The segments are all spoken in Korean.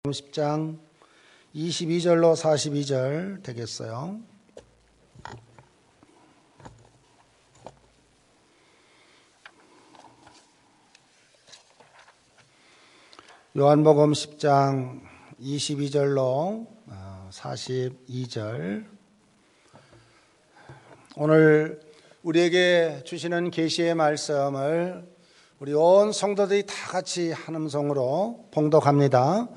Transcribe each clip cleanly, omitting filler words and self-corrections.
10장 22절로 42절 되겠어요. 요한복음 10장 22절로 42절. 오늘 우리에게 주시는 계시의 말씀을 우리 온 성도들이 다 같이 한 음성으로 봉독합니다.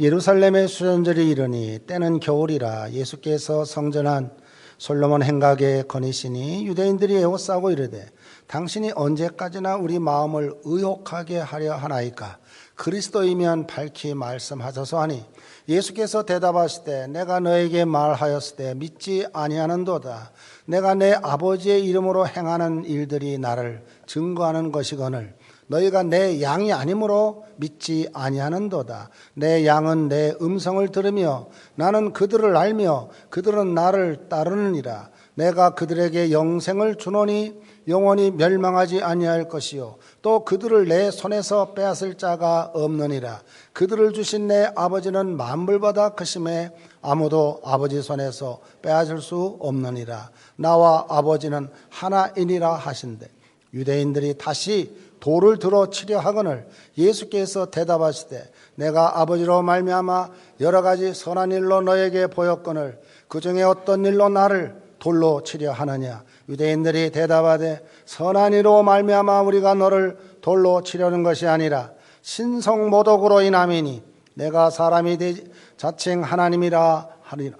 예루살렘의 수전절이 이르니 때는 겨울이라 예수께서 성전한 솔로몬 행각에 거니시니 유대인들이 에워싸고 이르되 당신이 언제까지나 우리 마음을 의혹하게 하려 하나이까? 그리스도이면 밝히 말씀하소서 하니 예수께서 대답하시되 내가 너에게 말하였을 때 믿지 아니하는도다. 내가 내 아버지의 이름으로 행하는 일들이 나를 증거하는 것이거늘 너희가 내 양이 아니므로 믿지 아니하는도다. 내 양은 내 음성을 들으며 나는 그들을 알며 그들은 나를 따르느니라. 내가 그들에게 영생을 주노니 영원히 멸망하지 아니할 것이요 또 그들을 내 손에서 빼앗을 자가 없느니라. 그들을 주신 내 아버지는 만물보다 크심에 아무도 아버지 손에서 빼앗을 수 없느니라. 나와 아버지는 하나이니라 하신대 유대인들이 다시 돌을 들어 치려 하거늘 예수께서 대답하시되 내가 아버지로 말미암아 여러 가지 선한 일로 너에게 보였거늘 그 중에 어떤 일로 나를 돌로 치려 하느냐? 유대인들이 대답하되 선한 일로 말미암아 우리가 너를 돌로 치려는 것이 아니라 신성모독으로 인함이니 내가 사람이 되지 자칭 하나님이라 하리라.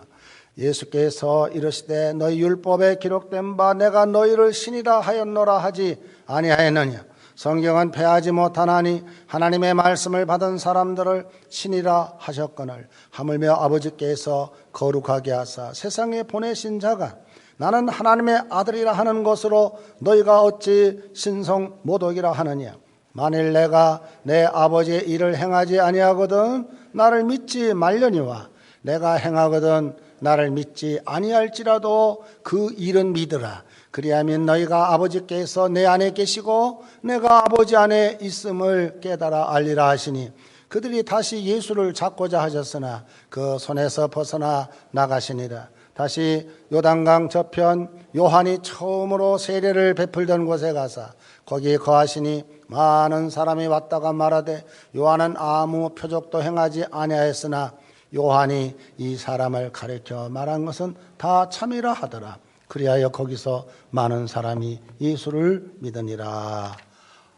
예수께서 이르시되 너희 율법에 기록된 바 내가 너희를 신이라 하였노라 하지 아니하였느냐? 성경은 패하지 못하나니 하나님의 말씀을 받은 사람들을 신이라 하셨거늘 하물며 아버지께서 거룩하게 하사 세상에 보내신 자가 나는 하나님의 아들이라 하는 것으로 너희가 어찌 신성모독이라 하느냐? 만일 내가 내 아버지의 일을 행하지 아니하거든 나를 믿지 말려니와 내가 행하거든 나를 믿지 아니할지라도 그 일은 믿으라. 그리하면 너희가 아버지께서 내 안에 계시고 내가 아버지 안에 있음을 깨달아 알리라 하시니 그들이 다시 예수를 잡고자 하셨으나 그 손에서 벗어나 나가시니라. 다시 요단강 저편 요한이 처음으로 세례를 베풀던 곳에 가서 거기에 거하시니 많은 사람이 왔다가 말하되 요한은 아무 표적도 행하지 아니하였으나 요한이 이 사람을 가르쳐 말한 것은 다 참이라 하더라. 그리하여 거기서 많은 사람이 예수를 믿으니라.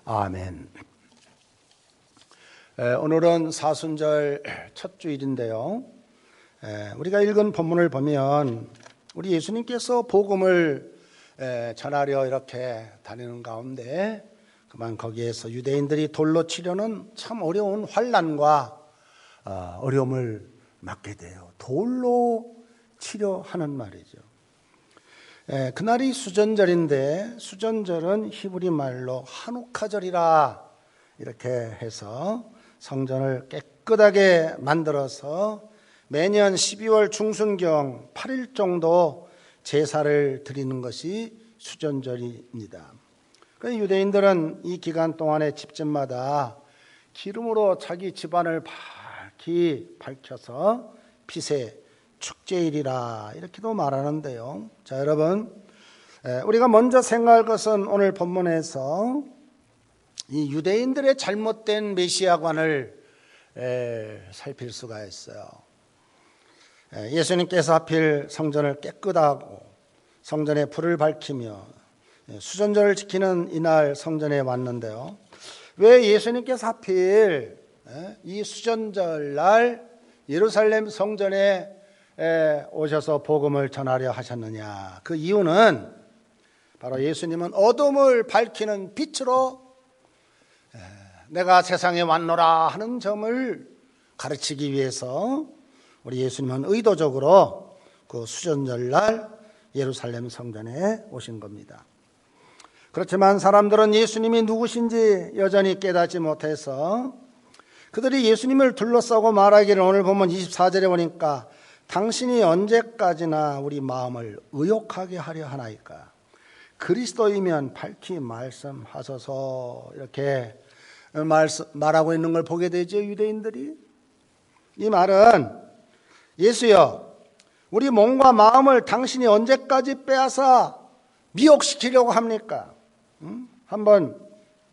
아멘. 오늘은 사순절 첫 주일인데요. 우리가 읽은 본문을 보면 우리 예수님께서 복음을 전하려 이렇게 다니는 가운데 그만 거기에서 유대인들이 돌로 치려는 참 어려운 환난과 어려움을 맞게 돼요. 돌로 치려 하는 말이죠. 그날이 수전절인데 수전절은 히브리 말로 하누카절이라 이렇게 해서 성전을 깨끗하게 만들어서 매년 12월 중순경 8일 정도 제사를 드리는 것이 수전절입니다. 그래서 유대인들은 이 기간 동안에 집집마다 기름으로 자기 집안을 밝혀서 빛의 축제일이라 이렇게도 말하는데요. 자, 여러분, 우리가 먼저 생각할 것은 오늘 본문에서 이 유대인들의 잘못된 메시아관을 살필 수가 있어요. 예수님께서 하필 성전을 깨끗하고 성전에 불을 밝히며 수전절을 지키는 이날 성전에 왔는데요. 왜 예수님께서 하필 이 수전절 날 예루살렘 성전에 오셔서 복음을 전하려 하셨느냐? 그 이유는 바로 예수님은 어둠을 밝히는 빛으로 내가 세상에 왔노라 하는 점을 가르치기 위해서 우리 예수님은 의도적으로 그 수전절날 예루살렘 성전에 오신 겁니다. 그렇지만 사람들은 예수님이 누구신지 여전히 깨닫지 못해서 그들이 예수님을 둘러싸고 말하기를 오늘 보면 24절에 보니까 당신이 언제까지나 우리 마음을 의혹하게 하려 하나이까? 그리스도이면 밝히 말씀하소서 이렇게 말하고 있는 걸 보게 되죠. 유대인들이 이 말은 예수여, 우리 몸과 마음을 당신이 언제까지 빼앗아 미혹시키려고 합니까? 한번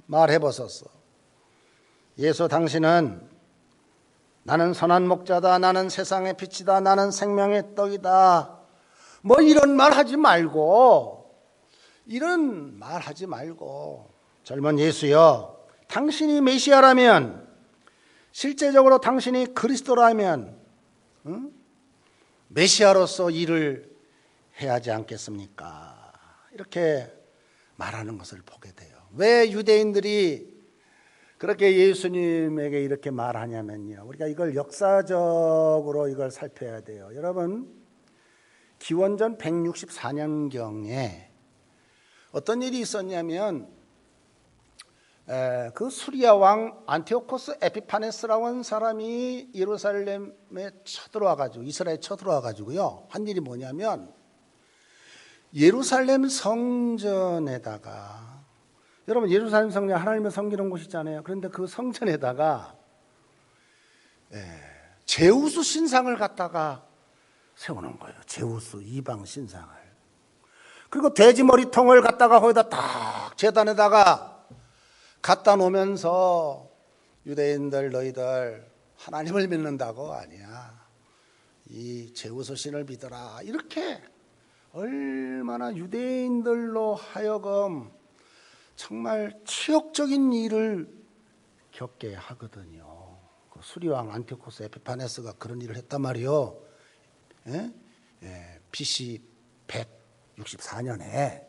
말해보소서. 예수, 당신은 나는 선한 목자다, 나는 세상의 빛이다, 나는 생명의 떡이다, 뭐 이런 말 하지 말고, 이런 말 하지 말고, 젊은 예수여, 당신이 메시아라면, 실제적으로 당신이 그리스도라면 메시아로서 일을 해야 하지 않겠습니까? 이렇게 말하는 것을 보게 돼요. 왜 유대인들이 그렇게 예수님에게 이렇게 말하냐면요, 우리가 이걸 역사적으로 이걸 살펴야 돼요. 여러분, 기원전 164년경에 어떤 일이 있었냐면, 그 수리아 왕 안티오코스 에피파네스라고 하는 사람이 예루살렘에 쳐들어와가지고, 이스라엘에 쳐들어와가지고요, 한 일이 뭐냐면, 예루살렘 성전에다가, 여러분 예루살렘 성전 하나님을 섬기는 곳이잖아요. 그런데 그 성전에다가 제우스 신상을 갖다가 세우는 거예요. 제우스 이방 신상을. 그리고 돼지 머리통을 갖다가 거기다 딱 제단에다가 갖다 놓으면서 유대인들, 너희들 하나님을 믿는다고? 아니야, 이 제우스 신을 믿어라. 이렇게 얼마나 유대인들로 하여금 정말 치욕적인 일을 겪게 하거든요. 그 수리왕 안티오코스 에피파네스가 그런 일을 했단 말이요. BC 164년에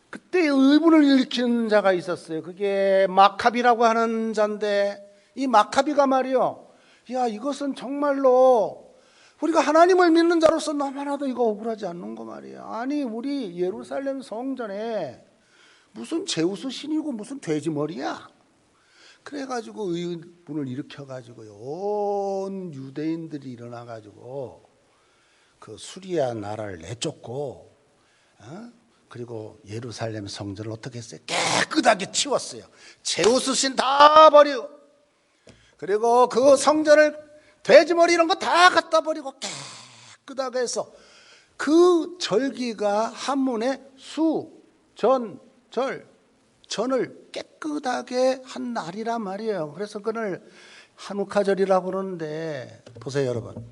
그때 의분을 일으키는 자가 있었어요. 그게 마카비라고 하는 자인데, 이 마카비가 말이요, 야, 이것은 정말로 우리가 하나님을 믿는 자로서 너무나도 이거 억울하지 않는 거 말이에요. 아니, 우리 예루살렘 성전에 무슨 제우스 신이고 무슨 돼지 머리야? 그래가지고 의분을 일으켜가지고요, 온 유대인들이 일어나가지고 그 수리아 나라를 내쫓고, 그리고 예루살렘 성전을 어떻게 했어요? 깨끗하게 치웠어요. 제우스 신 다 버리고, 그리고 그 성전을 돼지머리 이런 거 다 갖다 버리고 깨끗하게 해서 그 절기가 한문에 전을 깨끗하게 한 날이란 말이에요. 그래서 그걸 한우카절이라고 그러는데, 보세요 여러분,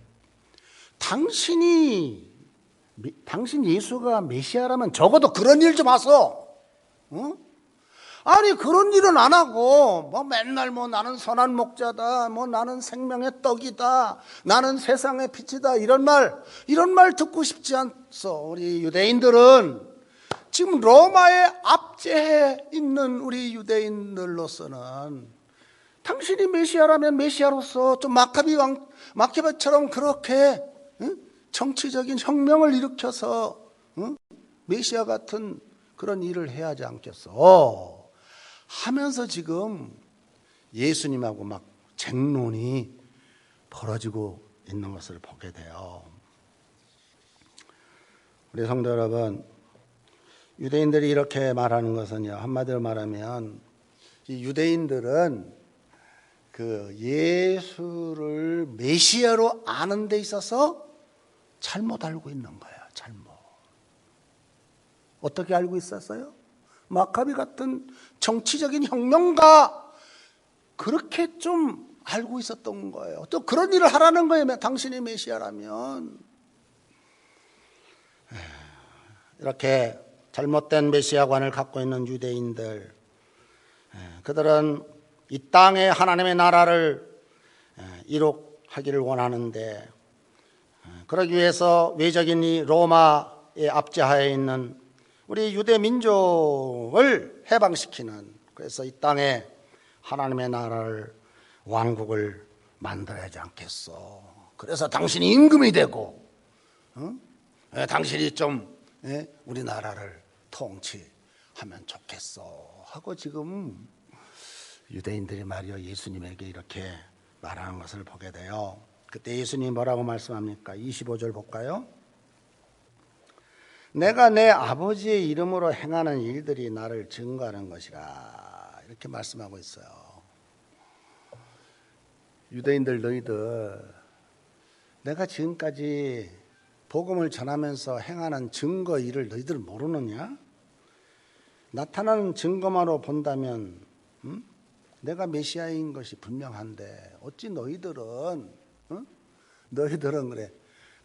당신 예수가 메시아라면 적어도 그런 일 좀 하소. 아니, 그런 일은 안 하고 뭐 맨날 뭐 나는 선한 목자다, 뭐 나는 생명의 떡이다, 나는 세상의 빛이다, 이런 말 듣고 싶지 않소. 우리 유대인들은 지금 로마에 압제해 있는 우리 유대인들로서는 당신이 메시아라면 메시아로서 좀 마카비처럼 그렇게 정치적인 혁명을 일으켜서 메시아 같은 그런 일을 해야 하지 않겠어 하면서 지금 예수님하고 막 쟁론이 벌어지고 있는 것을 보게 돼요. 우리 성도 여러분, 유대인들이 이렇게 말하는 것은요, 한마디로 말하면 이 유대인들은 그 예수를 메시아로 아는 데 있어서 잘못 알고 있는 거예요. 잘못. 어떻게 알고 있었어요? 마카비 같은 정치적인 혁명가 그렇게 좀 알고 있었던 거예요. 또 그런 일을 하라는 거예요. 당신이 메시아라면. 이렇게 잘못된 메시아관을 갖고 있는 유대인들, 그들은 이 땅에 하나님의 나라를 이룩하기를 원하는데, 그러기 위해서 외적인 이 로마의 압제하에 있는 우리 유대 민족을 해방시키는, 그래서 이 땅에 하나님의 나라를, 왕국을 만들어야 하지 않겠소. 그래서 당신이 임금이 되고 당신이 좀 우리나라를 통치하면 좋겠소 하고 지금 유대인들이 말이요, 예수님에게 이렇게 말하는 것을 보게 돼요. 그때 예수님이 뭐라고 말씀합니까? 25절 볼까요? 내가 내 아버지의 이름으로 행하는 일들이 나를 증거하는 것이라, 이렇게 말씀하고 있어요. 유대인들 너희들 내가 지금까지 복음을 전하면서 행하는 증거 일을 너희들 모르느냐? 나타나는 증거만으로 본다면 내가 메시아인 것이 분명한데 어찌 너희들은 그래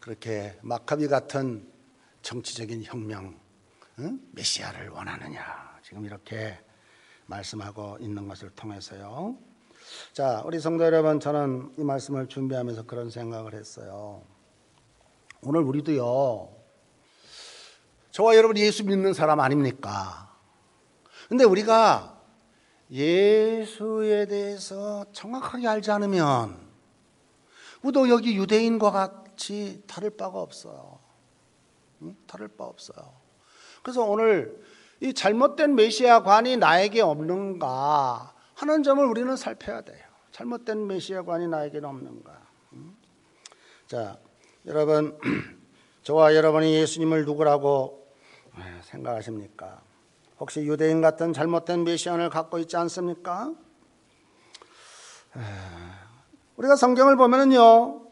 그렇게 마카비 같은 정치적인 혁명 메시아를 원하느냐? 지금 이렇게 말씀하고 있는 것을 통해서요. 자, 우리 성도 여러분, 저는 이 말씀을 준비하면서 그런 생각을 했어요. 오늘 우리도요, 저와 여러분 예수 믿는 사람 아닙니까? 근데 우리가 예수에 대해서 정확하게 알지 않으면 우리도 여기 유대인과 같이 다를 바가 없어요. 다를 바 없어요. 그래서 오늘 이 잘못된 메시아관이 나에게 없는가 하는 점을 우리는 살펴야 돼요. 잘못된 메시아관이 나에게는 없는가. 자, 여러분, 저와 여러분이 예수님을 누구라고 생각하십니까? 혹시 유대인 같은 잘못된 메시아를 갖고 있지 않습니까? 우리가 성경을 보면은요,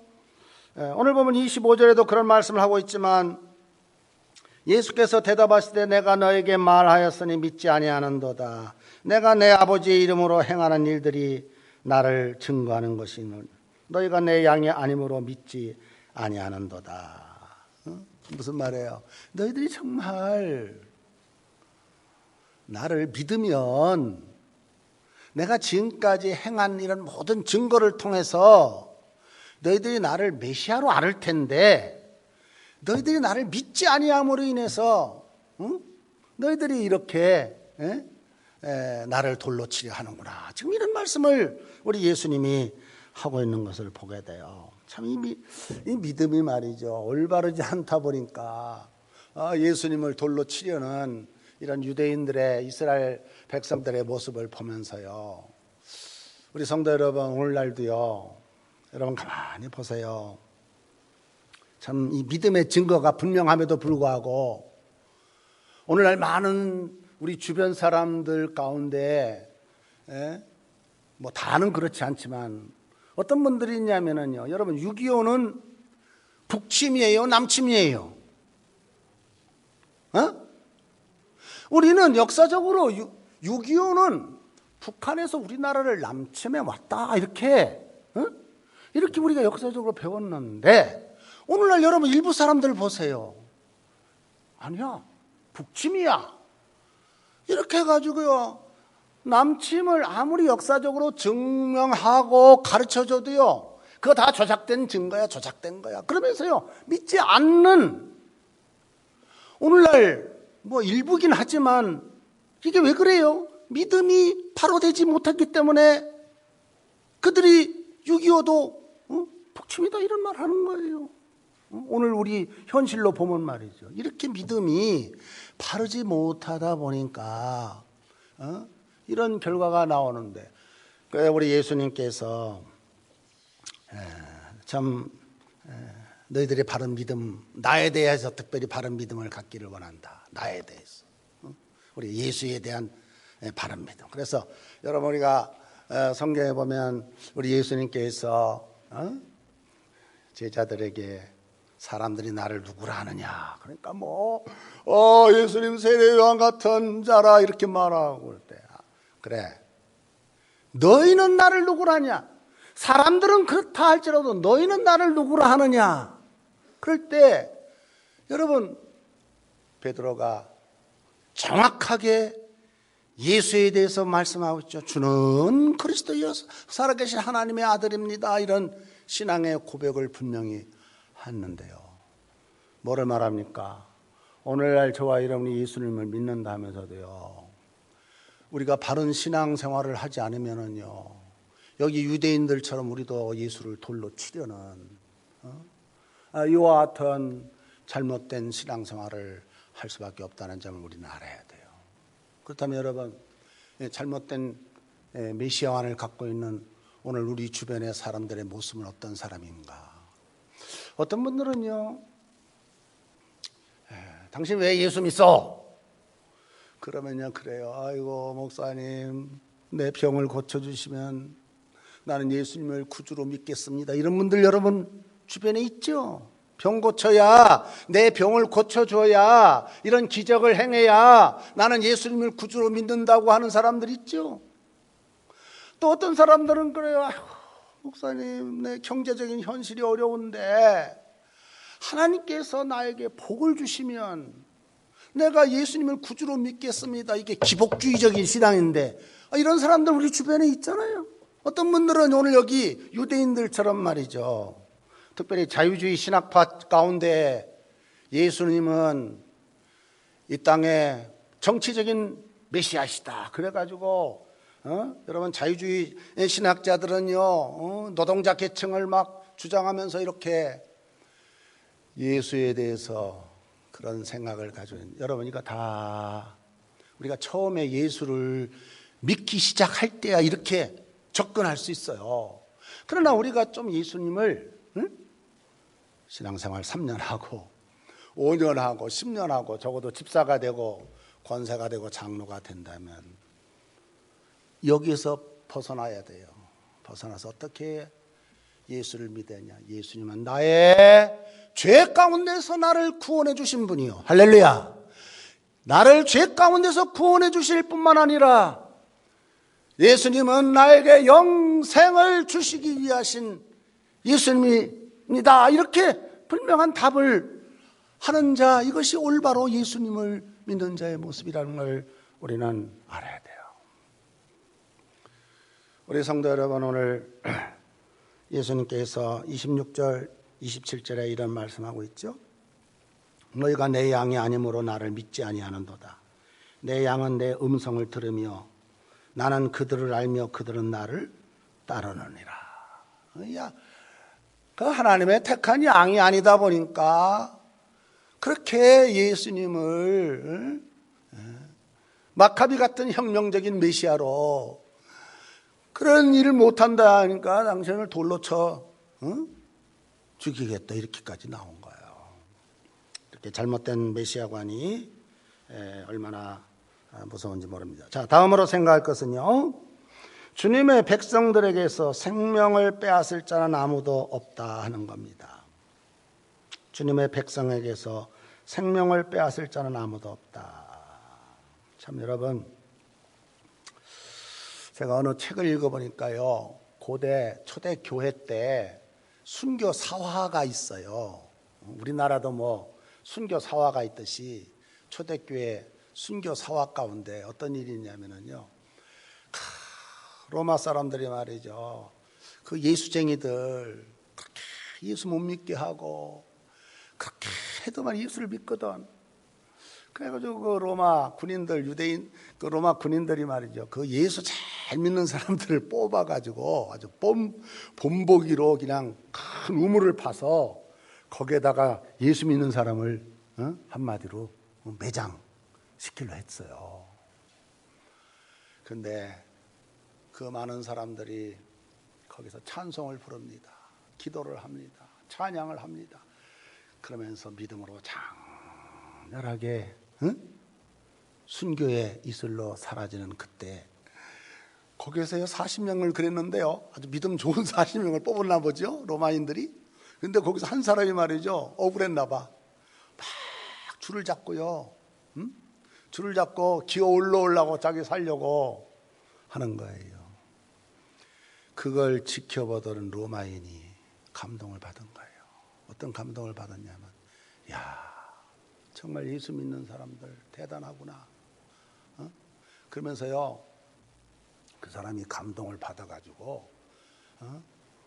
오늘 보면 25절에도 그런 말씀을 하고 있지만 예수께서 대답하시되 내가 너에게 말하였으니 믿지 아니하는도다. 내가 내 아버지의 이름으로 행하는 일들이 나를 증거하는 것이니 너희가 내 양이 아니므로 믿지 아니하는도다. 무슨 말이에요? 너희들이 정말 나를 믿으면 내가 지금까지 행한 이런 모든 증거를 통해서 너희들이 나를 메시아로 알을 텐데 너희들이 나를 믿지 아니함으로 인해서 너희들이 이렇게 나를 돌로 치려 하는구나. 지금 이런 말씀을 우리 예수님이 하고 있는 것을 보게 돼요. 참 이 믿음이 말이죠. 올바르지 않다 보니까 예수님을 돌로 치려는 이런 유대인들의 이스라엘 백성들의 모습을 보면서요. 우리 성도 여러분 오늘날도요. 여러분 가만히 보세요. 참 이 믿음의 증거가 분명함에도 불구하고 오늘날 많은 우리 주변 사람들 가운데 뭐 다는 그렇지 않지만 어떤 분들이 있냐면은요. 여러분 6.25는 북침이에요? 남침이에요? 우리는 역사적으로 6.25는 북한에서 우리나라를 남침해 왔다 이렇게 우리가 역사적으로 배웠는데 오늘날 여러분 일부 사람들 보세요. 아니야, 북침이야. 이렇게 해가지고요. 남침을 아무리 역사적으로 증명하고 가르쳐줘도요. 그거 다 조작된 증거야, 조작된 거야. 그러면서요. 믿지 않는 오늘날 뭐 일부긴 하지만 이게 왜 그래요? 믿음이 바로 되지 못했기 때문에 그들이 6.25도 북침이다 이런 말 하는 거예요. 오늘 우리 현실로 보면 말이죠. 이렇게 믿음이 바르지 못하다 보니까 이런 결과가 나오는데 우리 예수님께서 참 너희들의 바른 믿음, 나에 대해서 특별히 바른 믿음을 갖기를 원한다. 나에 대해서 우리 예수에 대한 바른 믿음. 그래서 여러분 우리가 성경에 보면 우리 예수님께서 제자들에게 사람들이 나를 누구라 하느냐. 그러니까 예수님 세례 요한 같은 자라 이렇게 말하고 그럴 때 그래. 너희는 나를 누구라 하냐? 사람들은 그렇다 할지라도 너희는 나를 누구라 하느냐? 그럴 때 여러분 베드로가 정확하게 예수에 대해서 말씀하고 있죠. 주는 그리스도여 살아계신 하나님의 아들입니다. 이런 신앙의 고백을 분명히 했는데요. 뭐를 말합니까? 오늘날 저와 여러분이 예수님을 믿는다 하면서도요. 우리가 바른 신앙생활을 하지 않으면은요. 여기 유대인들처럼 우리도 예수를 돌로 치려는 이와 같은 잘못된 신앙생활을 할 수밖에 없다는 점을 우리는 알아야 돼요. 그렇다면 여러분 잘못된 메시아관을 갖고 있는 오늘 우리 주변의 사람들의 모습은 어떤 사람인가? 어떤 분들은요, 당신 왜 예수 믿어? 그러면요, 그래요. 아이고, 목사님, 내 병을 고쳐주시면 나는 예수님을 구주로 믿겠습니다. 이런 분들 여러분 주변에 있죠? 병 고쳐야, 내 병을 고쳐줘야, 이런 기적을 행해야 나는 예수님을 구주로 믿는다고 하는 사람들 있죠? 또 어떤 사람들은 그래요. 아이고, 목사님, 내 경제적인 현실이 어려운데 하나님께서 나에게 복을 주시면 내가 예수님을 구주로 믿겠습니다. 이게 기복주의적인 신앙인데, 이런 사람들 우리 주변에 있잖아요. 어떤 분들은 오늘 여기 유대인들처럼 말이죠, 특별히 자유주의 신학파 가운데 예수님은 이 땅에 정치적인 메시아시다 그래가지고 여러분 자유주의 신학자들은요 노동자 계층을 막 주장하면서 이렇게 예수에 대해서 그런 생각을 가지고 있는, 여러분 이거 다 우리가 처음에 예수를 믿기 시작할 때야 이렇게 접근할 수 있어요. 그러나 우리가 좀 예수님을 신앙생활 3년 하고 5년 하고 10년 하고 적어도 집사가 되고 권사가 되고 장로가 된다면 여기에서 벗어나야 돼요. 벗어나서 어떻게 예수를 믿느냐. 예수님은 나의 죄 가운데서 나를 구원해 주신 분이요. 할렐루야. 나를 죄 가운데서 구원해 주실 뿐만 아니라 예수님은 나에게 영생을 주시기 위하신 예수님입니다. 이렇게 분명한 답을 하는 자, 이것이 올바로 예수님을 믿는 자의 모습이라는 걸 우리는 알아야 돼요. 우리 성도 여러분, 오늘 예수님께서 26절 27절에 이런 말씀하고 있죠. 너희가 내 양이 아니므로 나를 믿지 아니하는도다. 내 양은 내 음성을 들으며 나는 그들을 알며 그들은 나를 따르느니라. 야, 그 하나님의 택한 양이 아니다 보니까 그렇게 예수님을 마카비 같은 혁명적인 메시아로 그런 일을 못한다 하니까 당신을 돌로 쳐 죽이겠다 이렇게까지 나온 거예요. 이렇게 잘못된 메시아관이 얼마나 무서운지 모릅니다. 자, 다음으로 생각할 것은요, 주님의 백성들에게서 생명을 빼앗을 자는 아무도 없다 하는 겁니다. 주님의 백성에게서 생명을 빼앗을 자는 아무도 없다. 참 여러분, 제가 어느 책을 읽어보니까요, 고대 초대 교회 때 순교 사화가 있어요. 우리나라도 뭐 순교 사화가 있듯이 초대교회 순교 사화 가운데 어떤 일이 있냐면요, 로마 사람들이 말이죠, 그 예수쟁이들 그렇게 예수 못 믿게 하고 그렇게 해도만 예수를 믿거든. 그래가지고 그 로마 군인들, 유대인 그 로마 군인들이 말이죠, 그 예수 잘 믿는 사람들을 뽑아가지고 아주 본보기로 그냥 큰 우물을 파서 거기에다가 예수 믿는 사람을 한마디로 매장시키려 했어요. 근데 그 많은 사람들이 거기서 찬송을 부릅니다. 기도를 합니다. 찬양을 합니다. 그러면서 믿음으로 장렬하게 순교의 이슬로 사라지는 그때, 거기에서요 40명을 그랬는데요, 아주 믿음 좋은 40명을 뽑았나 보죠, 로마인들이. 근데 거기서 한 사람이 말이죠, 억울했나 봐. 막 줄을 잡고요, 줄을 잡고 기어 올라오려고 자기 살려고 하는 거예요. 그걸 지켜보던 로마인이 감동을 받은 거예요. 어떤 감동을 받았냐면, 야, 정말 예수 믿는 사람들 대단하구나. 그러면서요, 그 사람이 감동을 받아가지고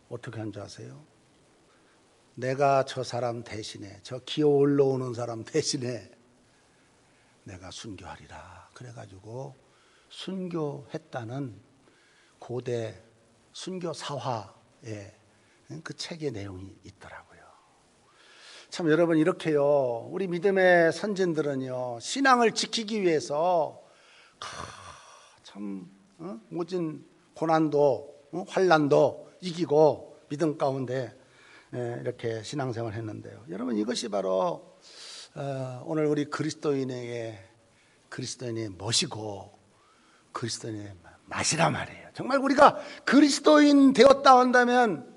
어떻게 한 줄 아세요? 내가 저 사람 대신에, 저 기어 올라오는 사람 대신에 내가 순교하리라. 그래가지고 순교했다는 고대 순교 사화에 그 책의 내용이 있더라고요. 참 여러분, 이렇게요, 우리 믿음의 선진들은요, 신앙을 지키기 위해서 참 모진 고난도 환난도 이기고 믿음 가운데 이렇게 신앙생활을 했는데요. 여러분, 이것이 바로 오늘 우리 그리스도인의 멋이고 그리스도인의 맛이란 말이에요. 정말 우리가 그리스도인 되었다 한다면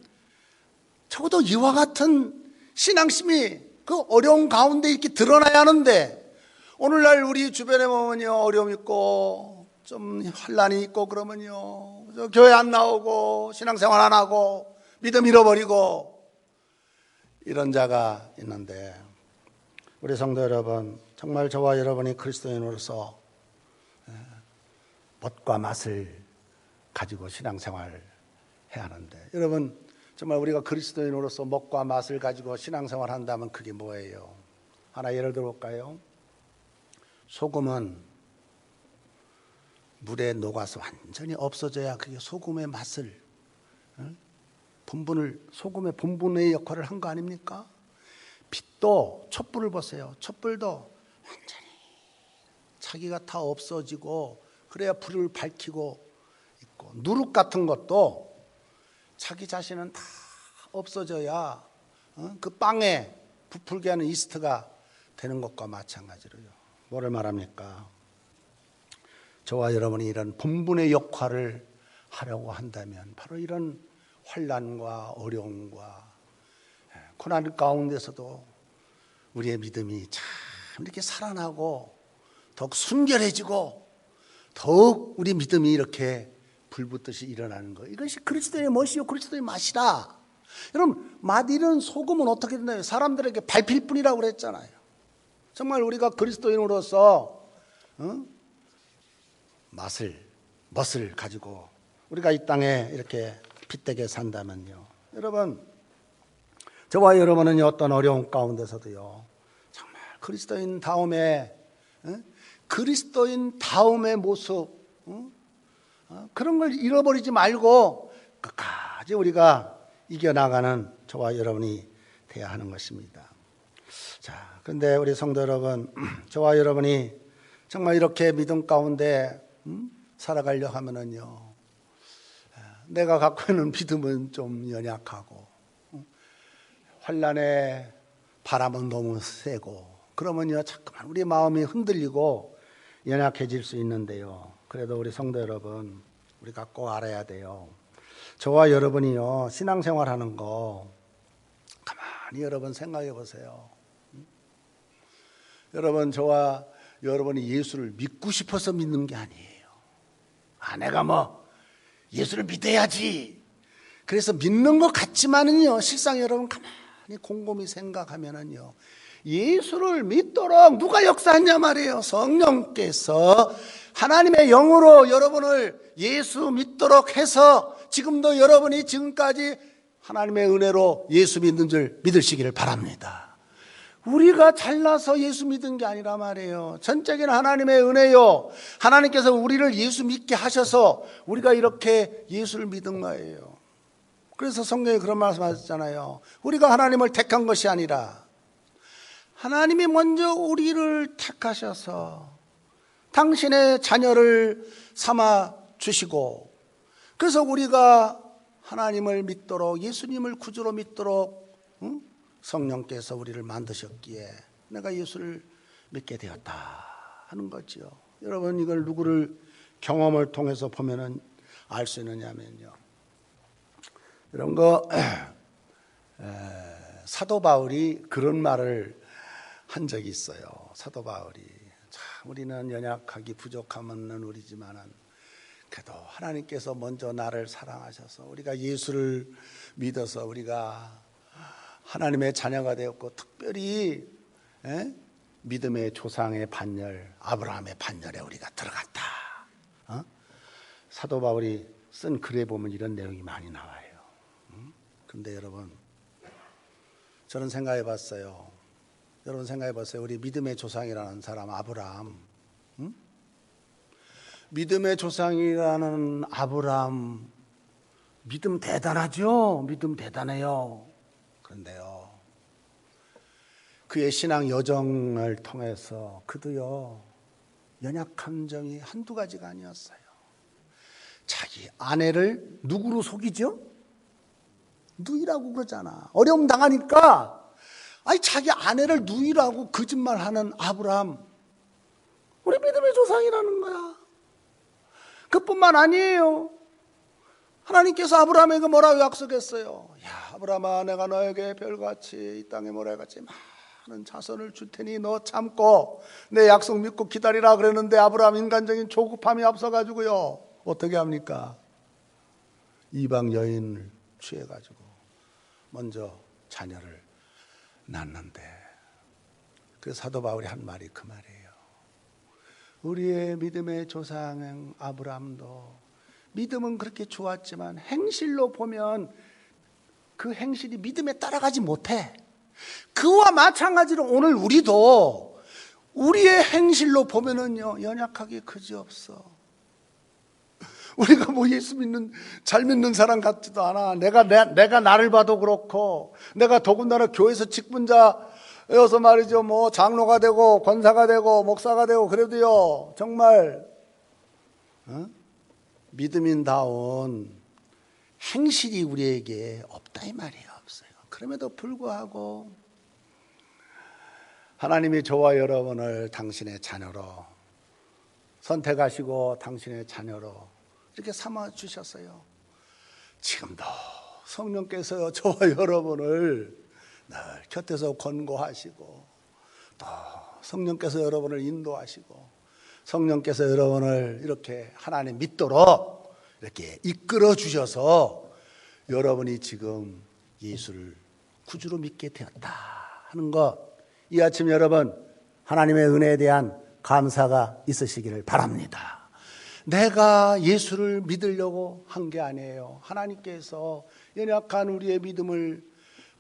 적어도 이와 같은 신앙심이 그 어려운 가운데 이렇게 드러나야 하는데, 오늘날 우리 주변에 보면요, 어려움 있고 좀 환란이 있고 그러면요, 교회 안 나오고 신앙생활 안 하고 믿음 잃어버리고 이런 자가 있는데, 우리 성도 여러분, 정말 저와 여러분이 그리스도인으로서 멋과 맛을 가지고 신앙생활 해야 하는데, 여러분 정말 우리가 그리스도인으로서 멋과 맛을 가지고 신앙생활 한다면 그게 뭐예요? 하나 예를 들어볼까요? 소금은 물에 녹아서 완전히 없어져야 그게 소금의 맛을, 소금의 본분의 역할을 한 거 아닙니까? 빛도, 촛불을 보세요. 촛불도 완전히 자기가 다 없어지고 그래야 불을 밝히고 있고, 누룩 같은 것도 자기 자신은 다 없어져야 그 빵에 부풀게 하는 이스트가 되는 것과 마찬가지로요. 뭐를 말합니까? 저와 여러분이 이런 본분의 역할을 하려고 한다면 바로 이런 환난과 어려움과 고난 가운데서도 우리의 믿음이 참 이렇게 살아나고 더욱 순결해지고 더욱 우리 믿음이 이렇게 불붙듯이 일어나는 거, 이것이 그리스도의 멋이요 그리스도의 맛이다. 여러분, 맛 잃은 소금은 어떻게 되나요? 사람들에게 밟힐 뿐이라고 그랬잖아요. 정말 우리가 그리스도인으로서 멋을 가지고 우리가 이 땅에 이렇게 빛되게 산다면요, 여러분, 저와 여러분은 어떤 어려움 가운데서도요, 정말 그리스도인 다움의 모습, 그런 걸 잃어버리지 말고 끝까지 우리가 이겨나가는 저와 여러분이 돼야 하는 것입니다. 자, 그런데 우리 성도 여러분, 저와 여러분이 정말 이렇게 믿음 가운데 살아가려 하면은요, 내가 갖고 있는 믿음은 좀 연약하고 환난의 바람은 너무 세고 그러면요, 자꾸만 우리 마음이 흔들리고 연약해질 수 있는데요, 그래도 우리 성도 여러분, 우리가 꼭 알아야 돼요. 저와 여러분이요, 신앙생활 하는 거 가만히 여러분 생각해 보세요. 여러분, 저와 여러분이 예수를 믿고 싶어서 믿는 게 아니에요. 내가 예수를 믿어야지, 그래서 믿는 것 같지만은요, 실상 여러분 가만히 곰곰이 생각하면은요, 예수를 믿도록 누가 역사했냐 말이에요. 성령께서 하나님의 영으로 여러분을 예수 믿도록 해서 지금도 여러분이 지금까지 하나님의 은혜로 예수 믿는 줄 믿으시기를 바랍니다. 우리가 잘나서 예수 믿은 게 아니라 말이에요. 전적인 하나님의 은혜요, 하나님께서 우리를 예수 믿게 하셔서 우리가 이렇게 예수를 믿은 거예요. 그래서 성경에 그런 말씀 하셨잖아요. 우리가 하나님을 택한 것이 아니라 하나님이 먼저 우리를 택하셔서 당신의 자녀를 삼아 주시고, 그래서 우리가 하나님을 믿도록, 예수님을 구주로 믿도록 성령께서 우리를 만드셨기에 내가 예수를 믿게 되었다 하는 거죠. 여러분, 이걸 누구를 경험을 통해서 보면은 알 수 있느냐면요, 이런 거 사도 바울이 그런 말을 한 적이 있어요. 사도 바울이, 참 우리는 연약하기 부족함은 우리지만은 그래도 하나님께서 먼저 나를 사랑하셔서 우리가 예수를 믿어서 우리가 하나님의 자녀가 되었고, 특별히 믿음의 조상의 반열, 아브라함의 반열에 우리가 들어갔다. 사도 바울이 쓴 글에 보면 이런 내용이 많이 나와요. 그런데 여러분, 저는 생각해 봤어요. 여러분 생각해 보세요. 우리 믿음의 조상이라는 사람 아브라함, 믿음의 조상이라는 아브라함, 믿음 대단하죠? 믿음 대단해요. 그런데요, 그의 신앙 여정을 통해서 그도요, 연약한 점이 한두 가지가 아니었어요. 자기 아내를 누구로 속이죠? 누이라고 그러잖아. 어려움 당하니까 자기 아내를 누이라고 거짓말하는 아브라함, 우리 믿음의 조상이라는 거야. 그뿐만 아니에요. 하나님께서 아브라함에게 뭐라고 약속했어요? 야, 아브라함아, 내가 너에게 별같이 이 땅에 모래같이 많은 자손을 줄 테니 너 참고 내 약속 믿고 기다리라 그랬는데 아브라함 인간적인 조급함이 앞서가지고요, 어떻게 합니까? 이방 여인을 취해가지고 먼저 자녀를 낳는데, 그래서 사도 바울이 한 말이 그 말이에요. 우리의 믿음의 조상 아브라함도 믿음은 그렇게 좋았지만 행실로 보면 그 행실이 믿음에 따라가지 못해. 그와 마찬가지로 오늘 우리도 우리의 행실로 보면은요, 연약하기 그지없어. 우리가 뭐 예수 믿는, 잘 믿는 사람 같지도 않아. 내가 나를 봐도 그렇고, 내가 더군다나 교회에서 직분자여서 말이죠, 뭐 장로가 되고 권사가 되고 목사가 되고 그래도요, 정말 믿음인다운 행실이 우리에게 없다 이 말이에요. 없어요. 그럼에도 불구하고 하나님이 저와 여러분을 당신의 자녀로 선택하시고 당신의 자녀로 이렇게 삼아 주셨어요. 지금도 성령께서 저와 여러분을 늘 곁에서 권고하시고, 또 성령께서 여러분을 인도하시고, 성령께서 여러분을 이렇게 하나님 믿도록 이렇게 이끌어 주셔서 여러분이 지금 예수를 구주로 믿게 되었다 하는 것, 이 아침 여러분 하나님의 은혜에 대한 감사가 있으시기를 바랍니다. 내가 예수를 믿으려고 한 게 아니에요. 하나님께서 연약한 우리의 믿음을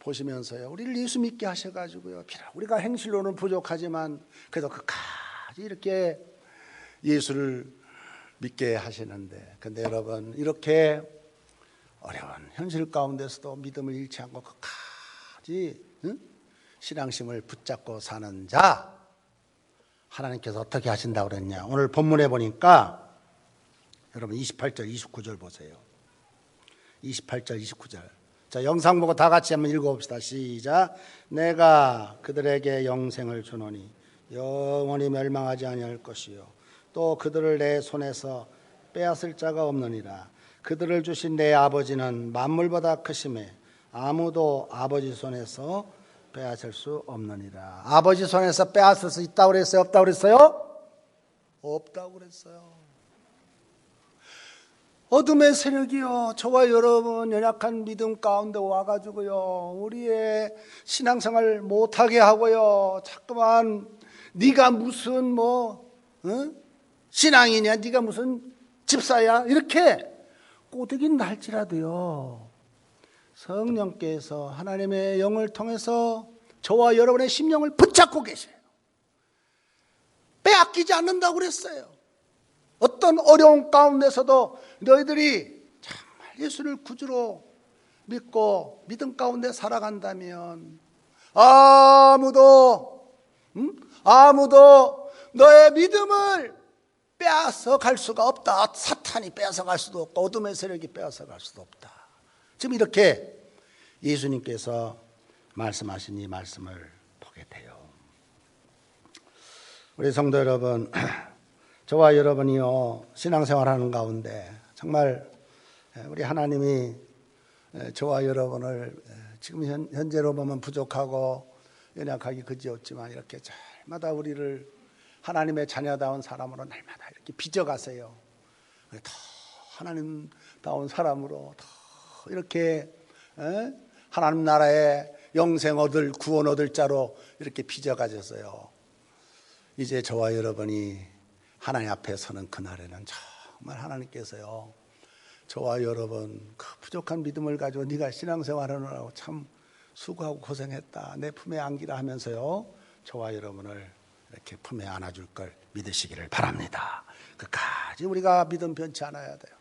보시면서요, 우리를 예수 믿게 하셔가지고요, 비록 우리가 행실로는 부족하지만 그래도 끝까지 이렇게 예수를 믿게 하시는데, 근데 여러분 이렇게 어려운 현실 가운데서도 믿음을 잃지 않고 끝까지 신앙심을 붙잡고 사는 자, 하나님께서 어떻게 하신다고 그랬냐. 오늘 본문에 보니까 여러분 28절 29절 보세요. 28절 29절. 자, 영상 보고 다 같이 한번 읽어봅시다. 시작. 내가 그들에게 영생을 주노니 영원히 멸망하지 아니할 것이요 또 그들을 내 손에서 빼앗을 자가 없느니라. 그들을 주신 내 아버지는 만물보다 크심에 아무도 아버지 손에서 빼앗을 수 없느니라. 아버지 손에서 빼앗을 수 있다고 그랬어요? 없다고 그랬어요? 없다고 그랬어요. 어둠의 세력이요, 저와 여러분 연약한 믿음 가운데 와가지고요, 우리의 신앙생활 못하게 하고요, 자꾸만 네가 무슨 신앙이냐, 네가 무슨 집사야, 이렇게 꼬드긴 날지라도요, 성령께서 하나님의 영을 통해서 저와 여러분의 심령을 붙잡고 계세요. 빼앗기지 않는다고 그랬어요. 어떤 어려운 가운데서도 너희들이 정말 예수를 구주로 믿고 믿음 가운데 살아간다면 아무도 너의 믿음을 빼앗아 갈 수가 없다. 사탄이 빼앗아 갈 수도 없고 어둠의 세력이 빼앗아 갈 수도 없다. 지금 이렇게 예수님께서 말씀하신 이 말씀을 보게 돼요. 우리 성도 여러분, 저와 여러분이요, 신앙생활하는 가운데 정말 우리 하나님이 저와 여러분을 지금 현재로 보면 부족하고 연약하기 그지없지만 이렇게 날마다 우리를 하나님의 자녀다운 사람으로 날마다 이렇게 빚어가세요. 더 하나님다운 사람으로 더 이렇게 하나님 나라의 영생 얻을, 구원 얻을 자로 이렇게 빚어가셨어요. 이제 저와 여러분이 하나님 앞에 서는 그날에는 정말 하나님께서요, 저와 여러분 그 부족한 믿음을 가지고 네가 신앙생활하느라고 참 수고하고 고생했다, 내 품에 안기라 하면서요, 저와 여러분을 이렇게 품에 안아줄 걸 믿으시기를 바랍니다. 끝까지 우리가 믿음 변치 않아야 돼요.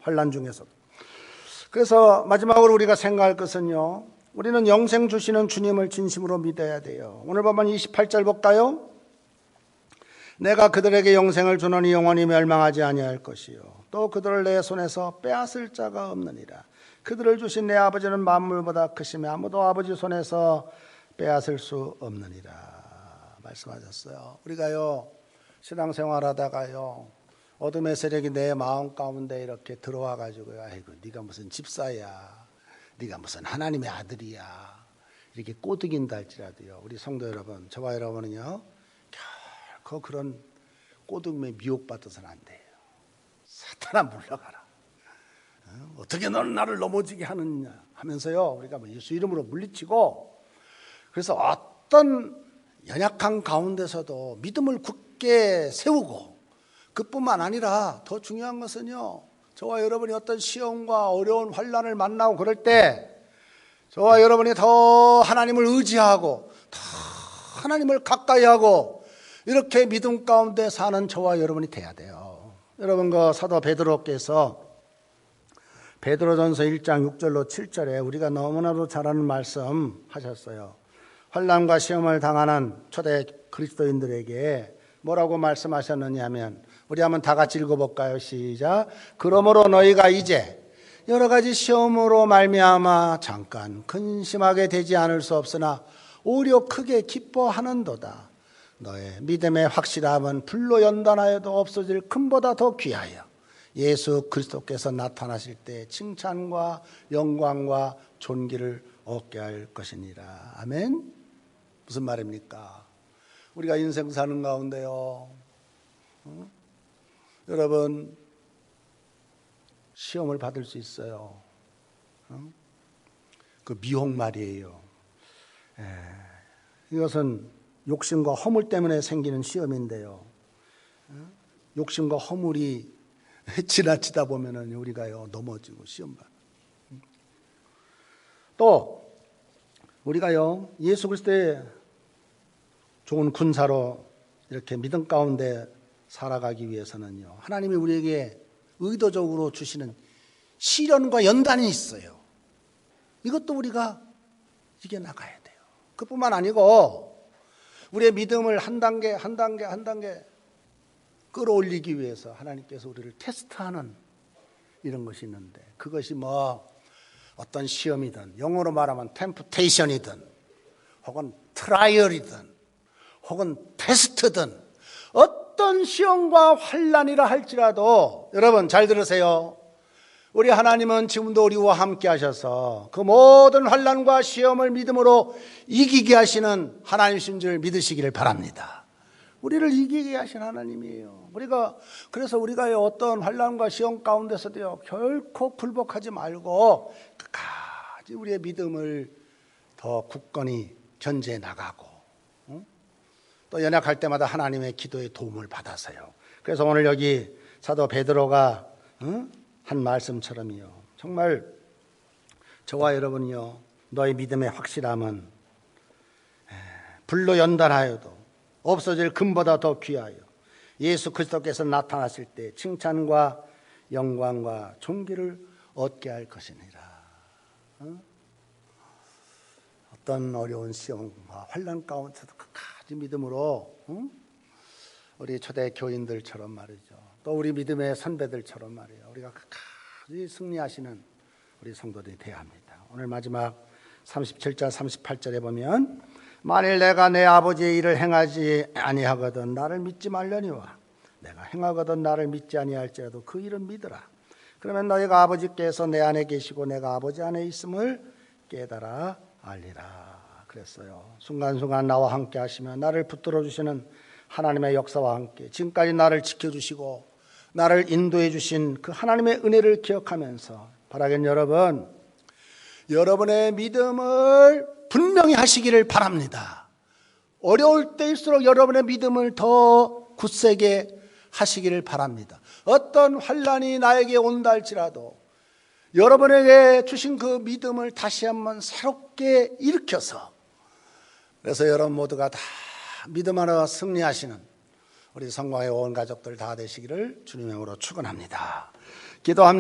환난 중에서도. 그래서 마지막으로 우리가 생각할 것은요, 우리는 영생 주시는 주님을 진심으로 믿어야 돼요. 오늘 보면 28절 볼까요? 내가 그들에게 영생을 주노니 영원히 멸망하지 아니할 것이요 또 그들을 내 손에서 빼앗을 자가 없느니라. 그들을 주신 내 아버지는 만물보다 크시며 아무도 아버지 손에서 빼앗을 수 없느니라 말씀하셨어요. 우리가요, 신앙생활 하다가요, 어둠의 세력이 내 마음 가운데 이렇게 들어와 가지고 아이고 네가 무슨 집사야, 네가 무슨 하나님의 아들이야 이렇게 꼬드긴다 할지라도요, 우리 성도 여러분, 저와 여러분은요 결코 그런 꼬드김에 미혹받아서는 안 돼요. 사탄아 물러가라. 어떻게 너는 나를 넘어지게 하느냐 하면서요, 우리가 예수 이름으로 물리치고, 그래서 어떤 연약한 가운데서도 믿음을 굳게 세우고, 그뿐만 아니라 더 중요한 것은요, 저와 여러분이 어떤 시험과 어려운 환난을 만나고 그럴 때 저와 여러분이 더 하나님을 의지하고 더 하나님을 가까이 하고 이렇게 믿음 가운데 사는 저와 여러분이 돼야 돼요. 여러분, 그 사도 베드로께서 베드로전서 1장 6절로 7절에 우리가 너무나도 잘 아는 말씀 하셨어요. 환난과 시험을 당하는 초대 그리스도인들에게 뭐라고 말씀하셨느냐 하면, 우리 한번 다 같이 읽어볼까요? 시작. 그러므로 너희가 이제 여러 가지 시험으로 말미암아 잠깐 근심하게 되지 않을 수 없으나 오히려 크게 기뻐하는도다. 너의 믿음의 확실함은 불로 연단하여도 없어질 금보다 더 귀하여 예수 그리스도께서 나타나실 때 칭찬과 영광과 존귀를 얻게 할 것이니라. 아멘. 무슨 말입니까? 우리가 인생 사는 가운데요, 여러분 시험을 받을 수 있어요. 그 미혹 말이에요. 이것은 욕심과 허물 때문에 생기는 시험인데요, 욕심과 허물이 지나치다 보면은 우리가요 넘어지고 시험 받아요. 또 우리가요 예수 그리스도의 좋은 군사로 이렇게 믿음 가운데 살아가기 위해서는요, 하나님이 우리에게 의도적으로 주시는 시련과 연단이 있어요. 이것도 우리가 이겨나가야 돼요. 그뿐만 아니고 우리의 믿음을 한 단계 한 단계 한 단계 끌어올리기 위해서 하나님께서 우리를 테스트하는 이런 것이 있는데, 그것이 뭐 어떤 시험이든, 영어로 말하면 템프테이션이든 혹은 트라이얼이든 혹은 테스트든 어떤 시험과 환난이라 할지라도, 여러분 잘 들으세요. 우리 하나님은 지금도 우리와 함께 하셔서 그 모든 환난과 시험을 믿음으로 이기게 하시는 하나님이신 줄 믿으시기를 바랍니다. 우리를 이기게 하신 하나님이에요. 그래서 우리가 어떤 환난과 시험 가운데서도요 결코 굴복하지 말고 끝까지 우리의 믿음을 더 굳건히 견제해 나가고, 또 연약할 때마다 하나님의 기도의 도움을 받아서요. 그래서 오늘 여기 사도 베드로가 한 말씀처럼요, 정말 저와 여러분이요 너의 믿음의 확실함은 불로 연단하여도 없어질 금보다 더 귀하여 예수 그리스도께서 나타나실 때 칭찬과 영광과 존귀를 얻게 할 것이니라. 어떤 어려운 시험과 환난 가운데서도 끝까지 믿음으로, 우리 초대 교인들처럼 말이죠, 또 우리 믿음의 선배들처럼 말이에요, 우리가 끝까지 승리하시는 우리 성도들이 되어야 합니다. 오늘 마지막 37절 38절에 보면, 만일 내가 내 아버지의 일을 행하지 아니하거든 나를 믿지 말려니와 내가 행하거든 나를 믿지 아니할지라도 그 일은 믿으라. 그러면 너희가 아버지께서 내 안에 계시고 내가 아버지 안에 있음을 깨달아 알리라. 그랬어요. 순간순간 나와 함께 하시며 나를 붙들어 주시는 하나님의 역사와 함께 지금까지 나를 지켜주시고 나를 인도해 주신 그 하나님의 은혜를 기억하면서 바라긴 여러분, 여러분의 믿음을 분명히 하시기를 바랍니다. 어려울 때일수록 여러분의 믿음을 더 굳세게 하시기를 바랍니다. 어떤 환난이 나에게 온다 할지라도 여러분에게 주신 그 믿음을 다시 한번 새롭게 일으켜서, 그래서 여러분 모두가 다 믿음 안에 승리하시는 우리 성광의 온 가족들 다 되시기를 주님의 이름으로 축원합니다. 기도합니다.